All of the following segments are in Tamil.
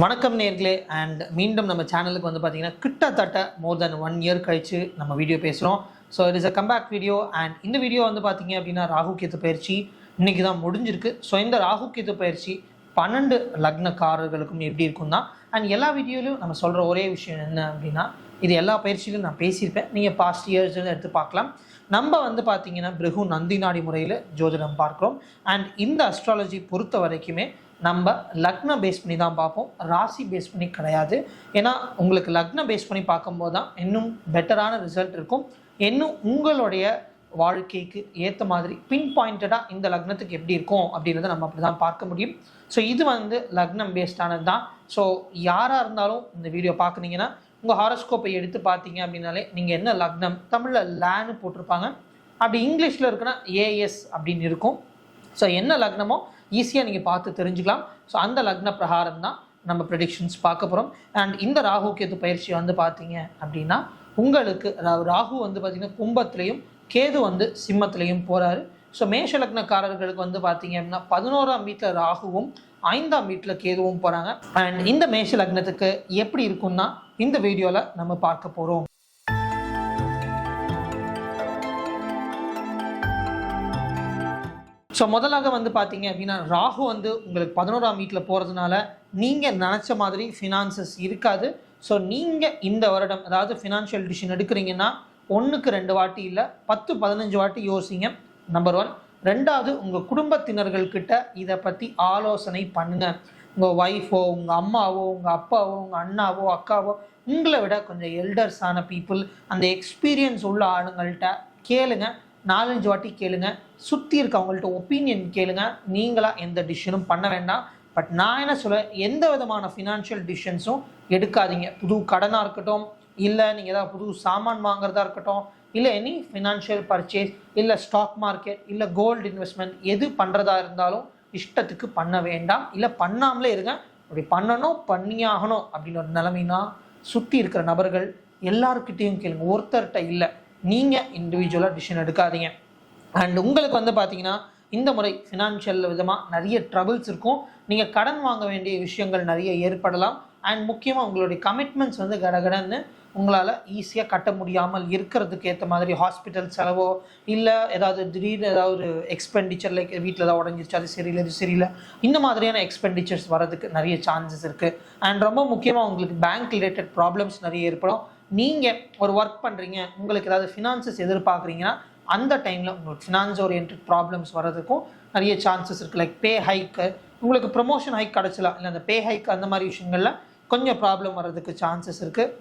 வணக்கம் நேர்களே அண்ட் மீண்டும் நம்ம சேனலுக்கு வந்து பார்த்தீங்கன்னா கிட்டத்தட்ட மோர் தென் 1 இயர் கழிச்சு நம்ம வீடியோ பேசுகிறோம். So it is a comeback video and இந்த வீடியோ வந்து பார்த்தீங்க அப்படின்னா ராகு கேத்து பயிற்சி இன்றைக்கி தான் முடிஞ்சிருக்கு. ஸோ இந்த ராகு கேத்து பயிற்சி 12 லக்னக்காரர்களுக்கும் எப்படி இருக்கும் தான். அண்ட் எல்லா வீடியோலையும் நம்ம சொல்கிற ஒரே விஷயம் என்ன அப்படின்னா, இது எல்லா பயிற்சியிலும் நான் பேசியிருப்பேன், நீங்கள் பாஸ்ட் இயர்ஸ்ன்னு எடுத்து பார்க்கலாம். நம்ம வந்து பார்த்தீங்கன்னா பிருகு நந்தி நாடி முறையில் ஜோதிடம் பார்க்குறோம். அண்ட் இந்த அஸ்ட்ராலஜி பொறுத்த வரைக்குமே நம்ம லக்ன பேஸ் பண்ணி தான் பார்ப்போம், ராசி பேஸ் பண்ணி கிடையாது. ஏன்னா உங்களுக்கு லக்ன பேஸ் பண்ணி பார்க்கும்போது தான் இன்னும் பெட்டரான ரிசல்ட் இருக்கும். இன்னும் உங்களுடைய வாழ்க்கைக்கு ஏற்ற மாதிரி பின் பாயிண்டடாக இந்த லக்னத்துக்கு எப்படி இருக்கும் அப்படின்றத நம்ம அப்படி தான் பார்க்க முடியும். ஸோ இது வந்து லக்னம் பேஸ்டானது தான். ஸோ யாராக இருந்தாலும் இந்த வீடியோ பார்க்குறீங்கன்னா உங்கள் ஹாரோஸ்கோப்பை எடுத்து பார்த்தீங்க அப்படின்னாலே நீங்கள் என்ன லக்னம், தமிழில் லேன்னு போட்டிருப்பாங்க, அப்படி இங்கிலீஷில் இருக்குன்னா ஏஎஸ் அப்படின்னு இருக்கும். ஸோ என்ன லக்னமோ ஈஸியாக நீங்கள் பார்த்து தெரிஞ்சுக்கலாம். ஸோ அந்த லக்ன பிரகாரம் தான் நம்ம ப்ரெடிக்ஷன்ஸ் பார்க்க போகிறோம். அண்ட் இந்த ராகு கேது பயிற்சி வந்து பார்த்தீங்க அப்படின்னா உங்களுக்கு ராகு வந்து பார்த்திங்கன்னா கும்பத்துலேயும் கேது வந்து சிம்மத்துலேயும் போகிறாரு. ஸோ மேஷ லக்னக்காரர்களுக்கு வந்து பார்த்தீங்க அப்படின்னா 11ஆம் வீட்டில் ராகுவும் 5ஆம் வீட்டில் கேதுவும் போகிறாங்க. அண்ட் இந்த மேஷ லக்னத்துக்கு எப்படி இருக்கும்னா இந்த வீடியோவில் நம்ம பார்க்க போகிறோம். ஸோ முதலாக வந்து பார்த்தீங்க அப்படின்னா ராகு வந்து உங்களுக்கு 11ஆம் வீட்டில் போகிறதுனால நீங்கள் நினச்ச மாதிரி ஃபினான்சஸ் இருக்காது. ஸோ நீங்கள் இந்த வருடம் அதாவது ஃபினான்ஷியல் டிசிஷன் எடுக்கிறீங்கன்னா 1க்கு 2 வாட்டி இல்லை 10-15 வாட்டி யோசிங்க. நம்பர் 1. 2வது, உங்கள் குடும்பத்தினர்கள்கிட்ட இதை பற்றி ஆலோசனை பண்ணுங்கள். உங்கள் ஒய்ஃபோ, உங்கள் அம்மாவோ, உங்கள் அப்பாவோ, உங்கள் அண்ணாவோ, அக்காவோ, உங்களை விட கொஞ்சம் எல்டர்ஸான பீப்புள், அந்த எக்ஸ்பீரியன்ஸ் உள்ள ஆளுங்கள்கிட்ட கேளுங்க. 4-5 வாட்டி கேளுங்க. சுற்றி இருக்கவங்கள்ட்ட ஒப்பீனியன் கேளுங்க. நீங்களாக எந்த டிசிஷனும் பண்ண வேண்டாம். பட் நான் என்ன சொல்லுவேன், எந்த விதமான ஃபினான்ஷியல் டிசிஷன்ஸும் எடுக்காதீங்க. புது கடனாக இருக்கட்டும், இல்லை நீங்கள் ஏதாவது புது சாமான் வாங்குறதா இருக்கட்டும், இல்லை எனி ஃபினான்ஷியல் பர்ச்சேஸ், இல்லை ஸ்டாக் மார்க்கெட், இல்லை கோல்டு இன்வெஸ்ட்மெண்ட், எது பண்ணுறதா இருந்தாலும் இஷ்டத்துக்கு பண்ண வேண்டாம். இல்லை பண்ணாமலே இருங்க. அப்படி பண்ணணும், பண்ணியாகணும் அப்படின்னு ஒரு நிலைமைனா சுற்றி இருக்கிற நபர்கள் எல்லாருக்கிட்டேயும் கேளுங்க, ஒருத்தர்கிட்ட இல்லை. நீங்கள் இண்டிவிஜுவலாக டிசிஷன் எடுக்காதீங்க. அண்ட் உங்களுக்கு வந்து பார்த்தீங்கன்னா இந்த முறை ஃபினான்ஷியல் விதமாக நிறைய ட்ரபிள்ஸ் இருக்கும். நீங்கள் கடன் வாங்க வேண்டிய விஷயங்கள் நிறைய ஏற்படலாம். அண்ட் முக்கியமாக உங்களுடைய கமிட்மெண்ட்ஸ் வந்து கடகடன்னு உங்களால் ஈஸியாக கட்ட முடியாமல் இருக்கிறதுக்கு ஏற்ற மாதிரி ஹாஸ்பிட்டல் செலவோ, இல்லை ஏதாவது திடீர்னு ஏதாவது ஒரு எக்ஸ்பெண்டிச்சர், லைக் வீட்டில் ஏதாவது உடஞ்சிருச்சு, அது சரியில்லை, இது சரியில்லை, இந்த மாதிரியான எக்ஸ்பெண்டிச்சர்ஸ் வரதுக்கு நிறைய சான்சஸ் இருக்குது. அண்ட் ரொம்ப முக்கியமாக உங்களுக்கு பேங்க் ரிலேட்டட் ப்ராப்ளம்ஸ் நிறைய ஏற்படும். நீங்கள் ஒரு ஒர்க் பண்ணுறீங்க, உங்களுக்கு ஏதாவது ஃபினான்சஸ் எதிர்பார்க்குறீங்கன்னா அந்த டைமில் உங்களுக்கு ஃபினான்ஸ் ஓரியன்ட் ப்ராப்ளம்ஸ் வர்றதுக்கும் நிறைய சான்சஸ் இருக்குது. லைக் பே ஹைக்கு, உங்களுக்கு ப்ரொமோஷன் ஹைக் கிடச்சலாம், இல்லை அந்த பே ஹைக், அந்த மாதிரி விஷயங்களில் கொஞ்சம் ப்ராப்ளம் வர்றதுக்கு சான்சஸ் இருக்குது.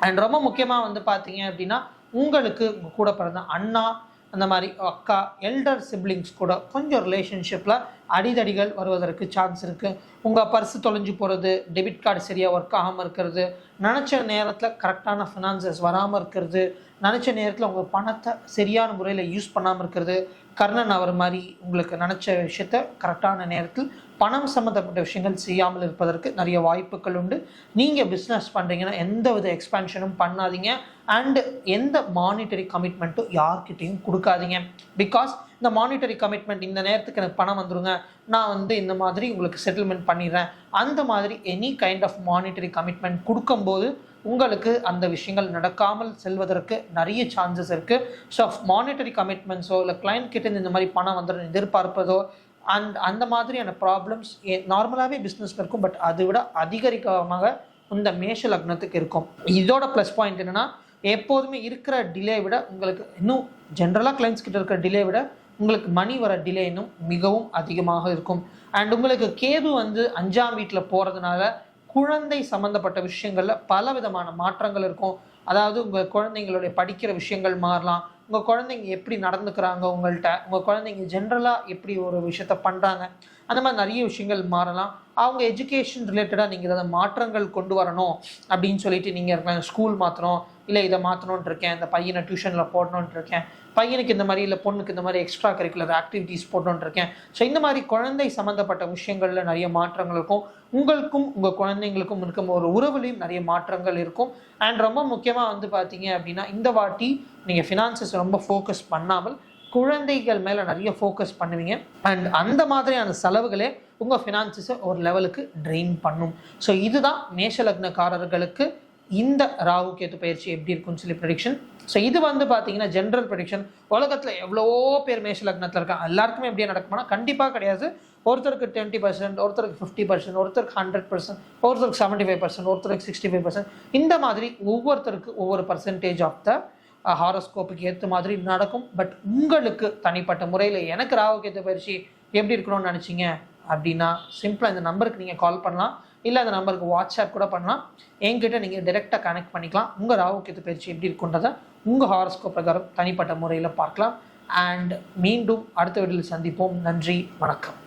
அண்ட் ரொம்ப முக்கியமாக வந்து பார்த்தீங்க அப்படின்னா உங்களுக்கு உங்கள் கூட பிறந்த அண்ணா, அந்த மாதிரி அக்கா, எல்டர் சிப்ளிங்ஸ் கூட கொஞ்சம் ரிலேஷன்ஷிப்பில் அடிதடிகள் வருவதற்கு சான்ஸ் இருக்குது. உங்கள் பர்ஸு தொலைஞ்சு போகிறது, டெபிட் கார்டு சரியாக ஒர்க் ஆகாமல் இருக்கிறது, நினச்ச நேரத்தில் கரெக்டான ஃபினான்சஸ் வராமல் இருக்கிறது, நினச்ச நேரத்தில் உங்கள் பணத்தை சரியான முறையில் யூஸ் பண்ணாமல் இருக்கிறது, கர்ணன் அவர் மாதிரி உங்களுக்கு நினச்ச விஷயத்த கரெக்டான நேரத்தில் பணம் சம்மந்தப்பட்ட விஷயங்கள் செய்யாமல் இருப்பதற்கு நிறைய வாய்ப்புகள் உண்டு. நீங்கள் பிஸ்னஸ் பண்ணுறீங்கன்னா எந்த வித எக்ஸ்பேன்ஷனும் பண்ணாதீங்க. அண்டு எந்த மானிட்டரி கமிட்மெண்ட்டும் யார்கிட்டையும் கொடுக்காதீங்க. பிகாஸ் இந்த மானிட்டரி கமிட்மெண்ட், இந்த நேரத்துக்கு எனக்கு பணம் வந்துடுங்க, நான் வந்து இந்த மாதிரி உங்களுக்கு செட்டில்மெண்ட் பண்ணிடுறேன், அந்த மாதிரி any kind of monetary commitment கொடுக்கும்போது உங்களுக்கு அந்த விஷயங்கள் நடக்காமல் செல்வதற்கு நிறைய சான்சஸ் இருக்குது. ஸோ மானிட்டரி கமிட்மெண்ட்ஸோ இல்லை கிளைண்ட் கிட்ட இந்த மாதிரி பணம் வந்துடும் எதிர்பார்ப்பதோ அந்த மாதிரியான ப்ராப்ளம்ஸ் நார்மலாகவே பிஸ்னஸில் இருக்கும். பட் அதை விட அதிகரிக்கமாக இந்த மேஷ லக்னத்துக்கு இருக்கும். இதோட ப்ளஸ் பாயிண்ட் என்னென்னா, எப்போதுமே இருக்கிற டிலே விட உங்களுக்கு இன்னும் ஜென்ரலாக கிளைண்ட்ஸ் கிட்ட இருக்கிற டிலே விட உங்களுக்கு மணி வர டிலே இன்னும் மிகவும் அதிகமாக இருக்கும். அண்ட் உங்களுக்கு கேது வந்து 5ஆம் வீட்டில் போகிறதுனால குழந்தை சம்மந்தப்பட்ட விஷயங்களில் பல விதமான மாற்றங்கள் இருக்கும். அதாவது உங்கள் குழந்தைங்களுடைய படிக்கிற விஷயங்கள் மாறலாம், உங்கள் குழந்தைங்க எப்படி நடந்துக்கிறாங்க உங்கள்கிட்ட, உங்கள் குழந்தைங்க ஜென்ரலாக எப்படி ஒரு விஷயத்த பண்ணுறாங்க, அந்த மாதிரி நிறைய விஷயங்கள் மாறலாம். அவங்க எஜுகேஷன் ரிலேட்டடாக நீங்கள் ஏதாவது மாற்றங்கள் கொண்டு வரணும் அப்படின்னு சொல்லிட்டு நீங்கள் இருக்கலாம். ஸ்கூல் மாற்றணும், இல்லை இதை மாற்றணுன்ட்டு இருக்கேன், இந்த பையனை டியூஷனில் போடணுன்ட்டு இருக்கேன், பையனுக்கு இந்த மாதிரி இல்லை பொண்ணுக்கு இந்த மாதிரி எக்ஸ்ட்ரா கரிக்குலர் ஆக்டிவிட்டீஸ் போடணுன்ட்டு இருக்கேன். ஸோ இந்த மாதிரி குழந்தை சம்மந்தப்பட்ட விஷயங்களில் நிறைய மாற்றங்கள் இருக்கும். உங்களுக்கும் உங்கள் குழந்தைங்களுக்கும் இருக்கும் ஒரு உறவுலையும் நிறைய மாற்றங்கள் இருக்கும். அண்ட் ரொம்ப முக்கியமாக வந்து பார்த்தீங்க அப்படின்னா இந்த வாட்டி நீங்கள் ஃபினான்சஸ் ரொம்ப ஃபோக்கஸ் பண்ணாமல் குழந்தைகள் மேலே நிறைய ஃபோக்கஸ் பண்ணுவீங்க. அண்ட் அந்த மாதிரியான செலவுகளே உங்கள் ஃபினான்சஸை ஒரு லெவலுக்கு ட்ரெயின் பண்ணும். ஸோ இதுதான் மேஷ லக்னக்காரர்களுக்கு இந்த ராகு கேத்து பயிற்சி எப்படி இருக்குன்னு சொல்லி ப்ரெடிக்ஷன். ஸோ இது வந்து பார்த்தீங்கன்னா ஜென்ரல் ப்ரெடிக்ஷன். உலகத்தில் எவ்வளவோ பேர் மேஷ லக்னத்தில் இருக்காங்க, எல்லாருக்குமே எப்படியே நடக்குமானா கண்டிப்பாக கிடையாது. ஒருத்தருக்கு 20%, ஒருத்தருக்கு 50%, ஒருத்தருக்கு 100%, ஒருத்தருக்கு 75%, ஒருத்தருக்கு 65%. இந்த மாதிரி ஒவ்வொருத்தருக்கு ஒவ்வொரு பர்சன்டேஜ் ஆஃப் த ஹாரோஸ்கோப்புக்கு ஏற்ற மாதிரி நடக்கும். பட் உங்களுக்கு தனிப்பட்ட முறையில் எனக்கு ராகு கேத்து பயிற்சி எப்படி இருக்கணும்னு நினச்சிங்க அப்படின்னா சிம்பிளாக இந்த நம்பருக்கு நீங்கள் கால் பண்ணலாம், இல்லை அந்த நம்பருக்கு வாட்ஸ்அப் கூட பண்ணலாம். என்கிட்ட நீங்கள் டைரெக்டாக கனெக்ட் பண்ணிக்கலாம். உங்கள் ராகு கேத்து பயிற்சி எப்படி இருக்குன்றதை உங்கள் ஹாரோஸ்கோப் பிரகாரம் தனிப்பட்ட முறையில் பார்க்கலாம். அண்ட் மீண்டும் அடுத்த வீடியோவில் சந்திப்போம். நன்றி, வணக்கம்.